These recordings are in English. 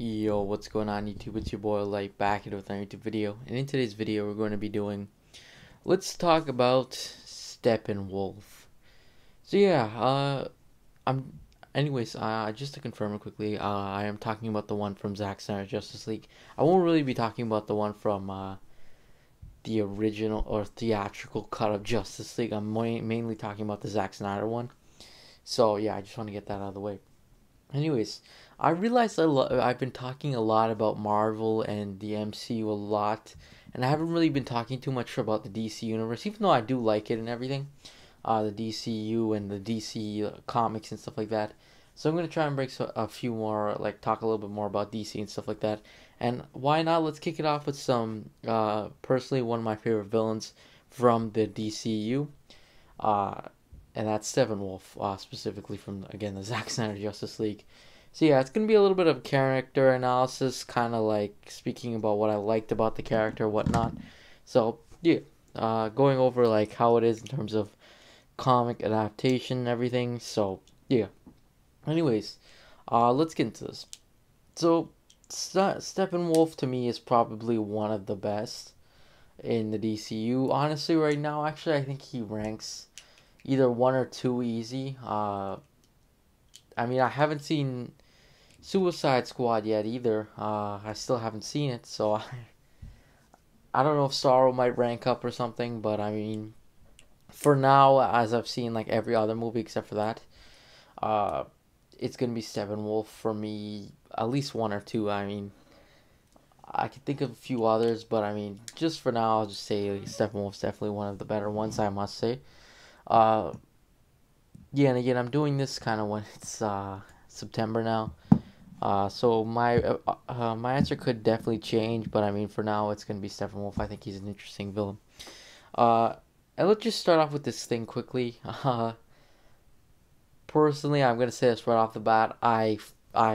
Yo, what's going on YouTube? It's your boy Light back here with another YouTube video. And in today's video we're going to be let's talk about Steppenwolf. So yeah, I'm anyways, just to confirm it quickly, I am talking about the one from Zack Snyder's Justice League. I won't really be talking about the one from the original or theatrical cut of Justice League. I'm mainly talking about the Zack Snyder one. So yeah, I just want to get that out of the way. Anyways, I realized I've been talking a lot about Marvel and the MCU a lot, and I haven't really been talking too much about the DC universe, even though I do like it and everything, the DCU and the DC comics and stuff like that. So I'm gonna try and break a few more, like talk a little bit more about DC and stuff like that. And why not? Let's kick it off with some, personally one of my favorite villains from the DCU. Uh, and that's Steppenwolf, specifically from again the Zack Snyder Justice League. So yeah, it's gonna be a little bit of character analysis, kind of like speaking about what I liked about the character, whatnot. So yeah, going over like how it is in terms of comic adaptation and everything. So yeah. Anyways, let's get into this. So Steppenwolf to me is probably one of the best in the DCU. Honestly, right now, actually, I think he ranks either one or two easy. I mean, I haven't seen Suicide Squad yet either. I still haven't seen it, so I don't know if Sorrow might rank up or something, but I mean, for now, as I've seen like every other movie except for that, uh, it's gonna be Steppenwolf for me, at least one or two. I mean, I could think of a few others, but I mean, just for now, I'll just say Steppenwolf's definitely one of the better ones, I must say. Uh, yeah, and again, I'm doing this kind of when it's September now. So my answer could definitely change, but I mean, for now, it's gonna be Steppenwolf. I think he's an interesting villain. Uh, and let's just start off with this thing quickly. Personally, I'm gonna say this right off the bat. I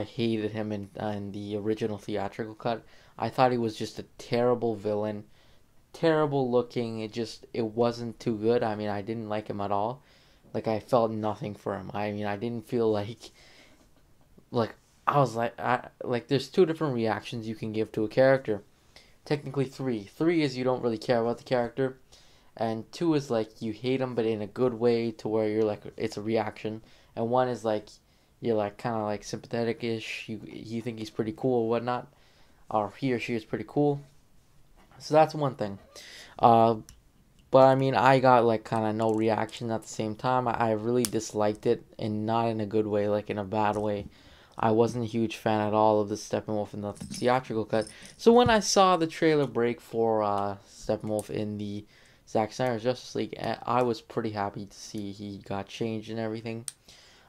hated him in the original theatrical cut. I thought he was just a terrible villain, terrible looking. It wasn't too good. I mean, I didn't like him at all. Like I felt nothing for him. I mean, I didn't feel like I was like there's two different reactions you can give to a character. Technically three. Three is you don't really care about the character, and two is like you hate him but in a good way to where you're like it's a reaction, and one is like you're like kind of like sympathetic-ish. You think he's pretty cool or whatnot, or he or she is pretty cool. So that's one thing. Uh, But I mean, I got like kind of no reaction at the same time. I really disliked it, and not in a good way, like in a bad way. I wasn't a huge fan at all of the Steppenwolf in the theatrical cut. So when I saw the trailer break for Steppenwolf in the Zack Snyder Justice League, I was pretty happy to see he got changed and everything.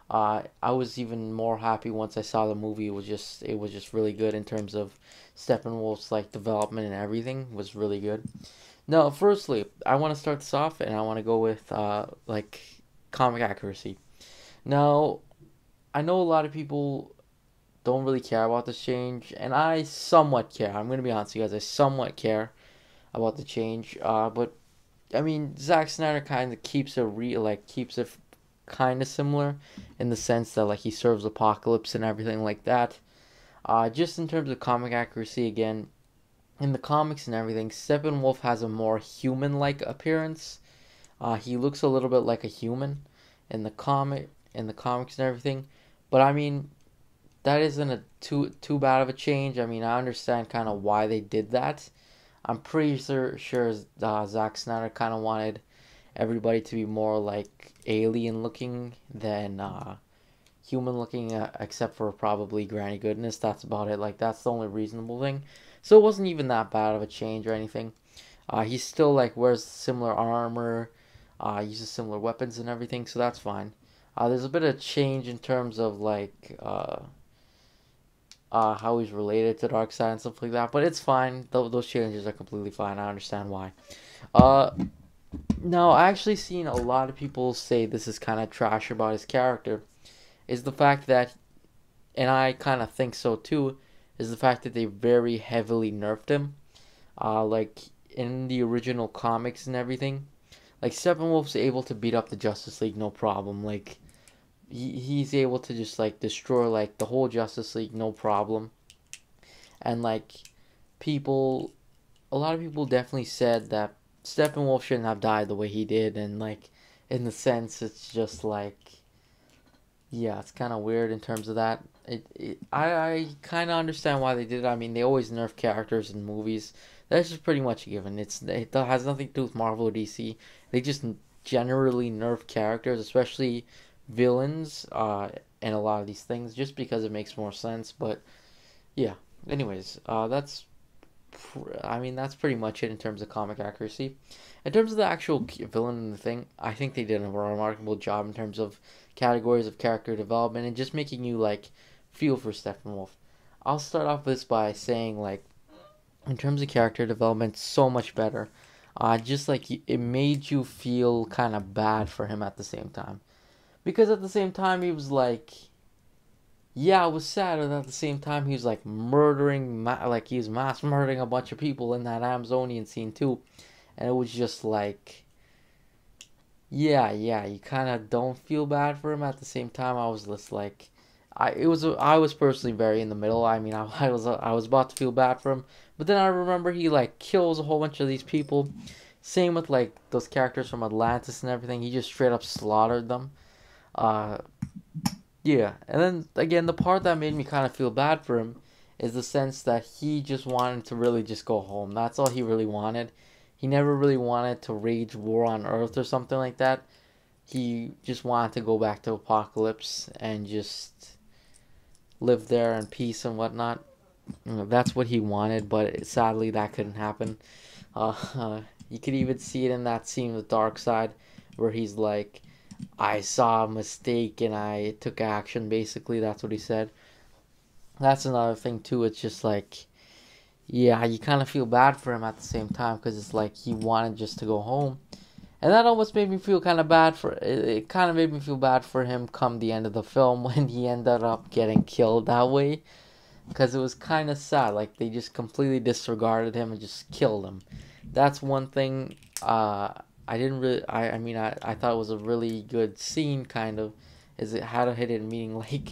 I was even more happy once I saw the movie. It was just really good in terms of Steppenwolf's like development and everything was really good. Now, firstly, I want to start this off, and I want to go with like comic accuracy. Now, I know a lot of people don't really care about this change, and I somewhat care. I'm gonna be honest with you guys, I somewhat care about the change. But I mean, Zack Snyder kind of keeps it kind of similar in the sense that like he serves Apocalypse and everything like that. Just in terms of comic accuracy, again, in the comics and everything, Steppenwolf has a more human-like appearance. He looks a little bit like a human in the comics and everything. But I mean, that isn't a too bad of a change. I mean, I understand kind of why they did that. I'm pretty sure Zack Snyder kind of wanted everybody to be more like alien looking than human looking, except for probably Granny Goodness. That's about it. Like that's the only reasonable thing. So it wasn't even that bad of a change or anything. He still like wears similar armor, uses similar weapons and everything, so that's fine. There's a bit of change in terms of like how he's related to Darkseid and stuff like that, but it's fine. Those changes are completely fine. I understand why. Uh, Now I actually seen a lot of people say this is kind of trash about his character. Is the fact that, and I kind of think so too, is the fact that they very heavily nerfed him. Like in the original comics and everything, like Steppenwolf's able to beat up the Justice League no problem. Like he's able to just like destroy like the whole Justice League no problem. and like people, a lot of people definitely said that Steppenwolf shouldn't have died the way he did, and like in the sense, it's just like, yeah, it's kind of weird in terms of that. I kind of understand why they did it. I mean, they always nerf characters in movies. That's just pretty much a given. It has nothing to do with Marvel or DC. They just generally nerf characters, especially villains, and a lot of these things, just because it makes more sense. But yeah. Anyways, I mean, that's pretty much it in terms of comic accuracy. In terms of the actual villain and the thing, I think they did a remarkable job in terms of categories of character development and just making you like feel for Steppenwolf. I'll start off this by saying like in terms of character development, so much better. Just like it made you feel kind of bad for him at the same time, because at the same time he was like, yeah, it was sad, and at the same time he was like murdering, like he was mass murdering a bunch of people in that Amazonian scene too, and it was just like, yeah, you kind of don't feel bad for him. At the same time, I was just like, I was personally very in the middle. I mean, I was about to feel bad for him, but then I remember he like kills a whole bunch of these people. Same with like those characters from Atlantis and everything. He just straight up slaughtered them. Uh, yeah, and then again, the part that made me kind of feel bad for him is the sense that he just wanted to really just go home. That's all he really wanted. He never really wanted to wage war on Earth or something like that. He just wanted to go back to Apocalypse and just live there in peace and whatnot. That's what he wanted, but sadly that couldn't happen. You could even see it in that scene with Darkseid, where he's like, I saw a mistake and I took action, basically. That's what he said. That's another thing, too. It's just like, yeah, you kind of feel bad for him at the same time because it's like he wanted just to go home. And that almost made me feel kind of bad for it. Kind of made me feel bad for him come the end of the film when he ended up getting killed that way, because it was kind of sad. Like they just completely disregarded him and just killed him. That's one thing. I didn't really. I mean, I thought it was a really good scene. Kind of, is it had a hidden meaning. Like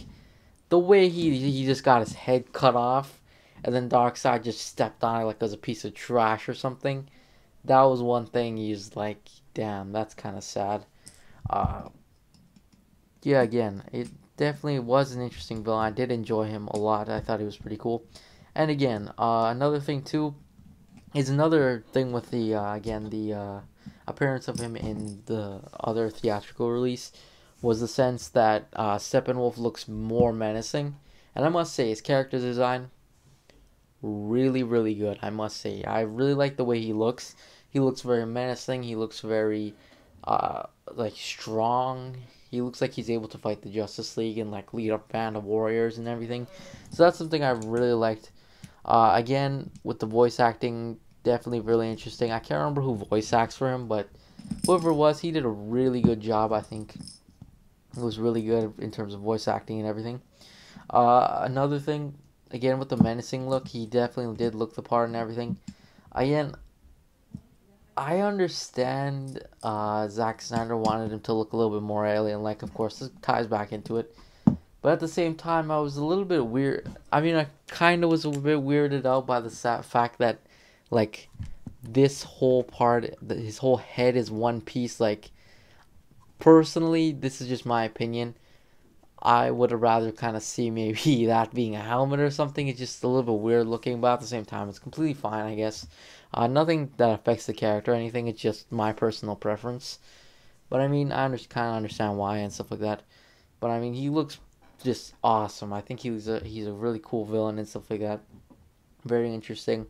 the way he just got his head cut off, and then Darkseid just stepped on it like it was a piece of trash or something. That was one thing. He's like, damn, that's kind of sad. Uh, yeah, again, it definitely was an interesting villain. I did enjoy him a lot. I thought he was pretty cool. And again, another thing too is another thing with the again the appearance of him in the other theatrical release was the sense that Steppenwolf looks more menacing. And I must say, his character design really, really good. I must say, I really like the way he looks. He looks very menacing. He looks very like strong. He looks like he's able to fight the Justice League and like lead a band of warriors and everything. So that's something I really liked. Again, with the voice acting, definitely really interesting. I can't remember who voice acts for him, but whoever it was, he did a really good job. I think it was really good in terms of voice acting and everything. Another thing, again with the menacing look, he definitely did look the part and everything. Again, I understand Zack Snyder wanted him to look a little bit more alien-like. Of course, this ties back into it. But at the same time, I was a little bit weird. I mean, I kind of was a bit weirded out by the fact that, like, this whole part, his whole head is one piece. Like, personally, this is just my opinion. I would have rather kind of see maybe that being a helmet or something. It's just a little bit weird looking, but at the same time, it's completely fine, I guess. Nothing that affects the character or anything. It's just my personal preference. But I mean, I kind of understand why and stuff like that. But I mean, he looks just awesome. I think he's a really cool villain and stuff like that. Very interesting.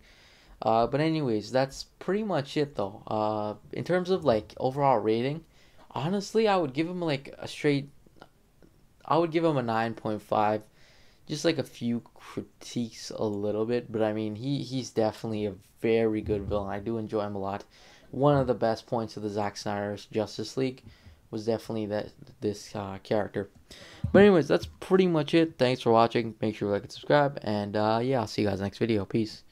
But anyways, that's pretty much it though. In terms of like overall rating, honestly, I would give him like a straight. I would give him a 9.5. Just like a few critiques a little bit, but I mean he's definitely a very good villain. I do enjoy him a lot. One of the best points of the Zack Snyder's Justice League was definitely this character. But anyways, that's pretty much it. Thanks for watching. Make sure you like and subscribe, and yeah, I'll see you guys next video. Peace.